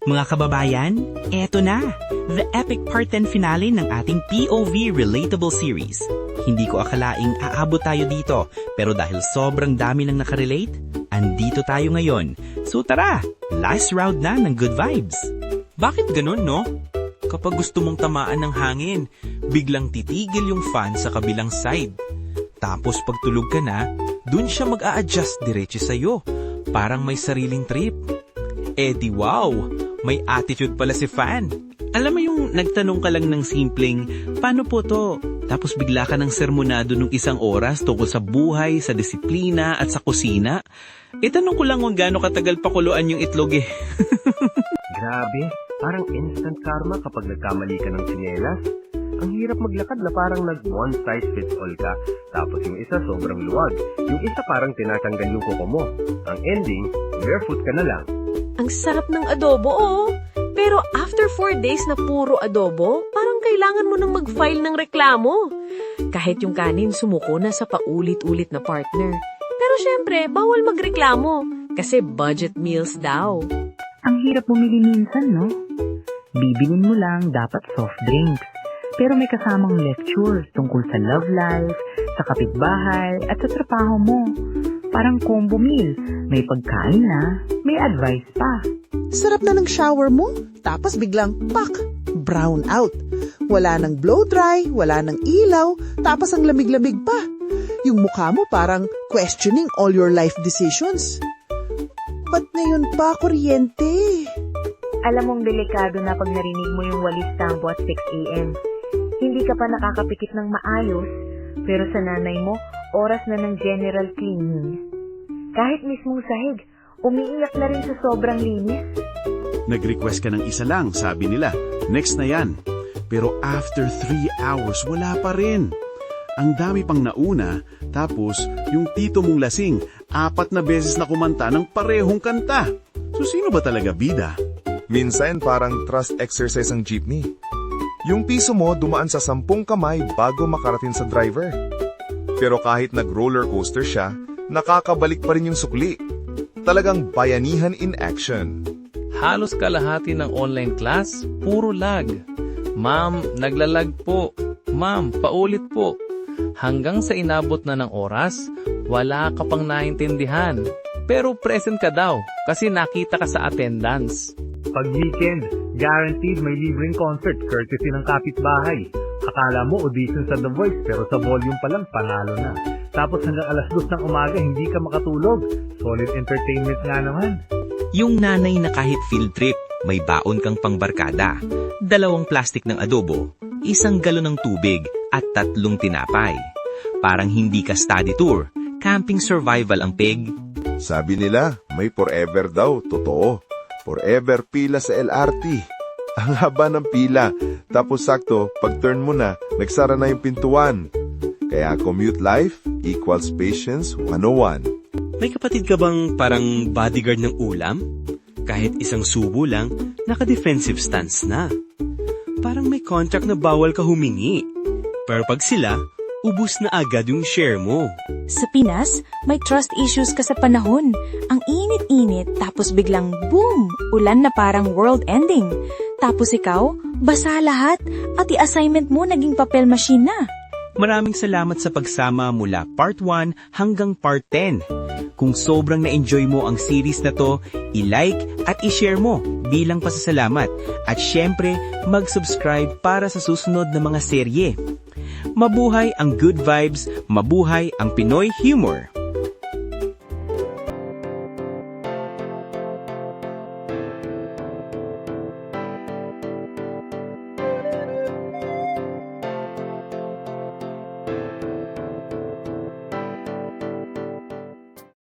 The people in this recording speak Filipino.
Mga kababayan, eto na! The epic part 10 finale ng ating POV Relatable Series. Hindi ko akalaing aabot tayo dito, pero dahil sobrang dami nang nakarelate, andito tayo ngayon. So tara, last round na ng good vibes. Bakit ganun, no? Kapag gusto mong tamaan ng hangin, biglang titigil yung fan sa kabilang side. Tapos pag tulog ka na, dun siya mag-a-adjust diretso sa'yo. Parang may sariling trip. Eh di wow, may attitude pala si fan. Alam mo yung nagtanong ka lang ng simpleng, paano po to? Tapos bigla ka ng sermonado ng 1 oras tungkol sa buhay, sa disiplina at sa kusina. Itanong ko lang kung gaano katagal pakuluan yung itlog eh. Grabe, parang instant karma kapag nagkamali ka ng tsinelas. Ang hirap maglakad na parang nag-one size fits all ka. Tapos yung isa sobrang luwag. Yung isa parang tinatanggal yung kuko mo. Ang ending, barefoot ka na lang. Ang sarap ng adobo, oh. Pero after 4 days na puro adobo, parang kailangan mo nang mag-file ng reklamo. Kahit yung kanin sumuko na sa paulit-ulit na partner. Pero syempre, bawal magreklamo. Kasi budget meals daw. Ang hirap bumili minsan, no? Bibilin mo lang dapat soft drinks. Pero may kasamang lectures tungkol sa love life, sa kapitbahay, at sa trabaho mo. Parang combo meal. May pagkain na, may advice pa. Sarap na ng shower mo, tapos biglang, pak, brown out. Wala nang blow dry, wala nang ilaw, tapos ang lamig-lamig pa. Yung mukha mo parang questioning all your life decisions. Ba't ngayon pa kuryente? Alam mong delikado na pag narinig mo yung walis tambo at 6 a.m. Hindi ka pa nakakapikit ng maayos, pero sa nanay mo, oras na ng general cleaning. Kahit mismong sahig, umiiyak na rin sa sobrang linis. Nag-request ka ng isa lang, sabi nila. Next na yan. Pero after 3 hours, wala pa rin. Ang dami pang nauna, tapos yung tito mong lasing, 4 na beses na kumanta ng parehong kanta. So sino ba talaga bida? Minsan parang trust exercise ang jeepney. Yung piso mo dumaan sa 10 kamay bago makarating sa driver. Pero kahit nag-roller coaster siya, nakakabalik pa rin yung sukli. Talagang bayanihan in action. Halos kalahati ng online class, puro lag. Ma'am, naglalag po. Ma'am, paulit po. Hanggang sa inabot na ng oras, wala ka pang naintindihan. Pero present ka daw kasi nakita ka sa attendance. Pag weekend, guaranteed may libreng concert courtesy ng kapitbahay. Akala mo audition sa The Voice pero sa volume pa lang panalo na. Tapos hanggang 2:00 ng umaga hindi ka makatulog. Solid entertainment nga naman. Yung nanay na kahit field trip, may baon kang pangbarkada. 2 plastic ng adobo, 1 galon ng tubig, at 3 tinapay. Parang hindi ka study tour, camping survival ang pig. Sabi nila, may forever daw, totoo. Forever pila sa LRT. Ang haba ng pila. Tapos sakto, pag turn mo na, nagsara na yung pintuan. Kaya commute life equals patience 101. May kapatid ka bang parang bodyguard ng ulam? Kahit isang subo lang, naka-defensive stance na. Parang may contract na bawal ka humingi. Pero pag sila, ubus na agad yung share mo. Sa Pinas, may trust issues ka sa panahon. Ang init-init, tapos biglang boom! Ulan na parang world ending. Tapos ikaw, basa lahat, at i-assignment mo naging papel machine na. Maraming salamat sa pagsama mula part 1 hanggang part 10. Kung sobrang na-enjoy mo ang series na to, i-like at i-share mo bilang pasasalamat. At syempre, mag-subscribe para sa susunod na mga serye. Mabuhay ang good vibes, mabuhay ang Pinoy humor!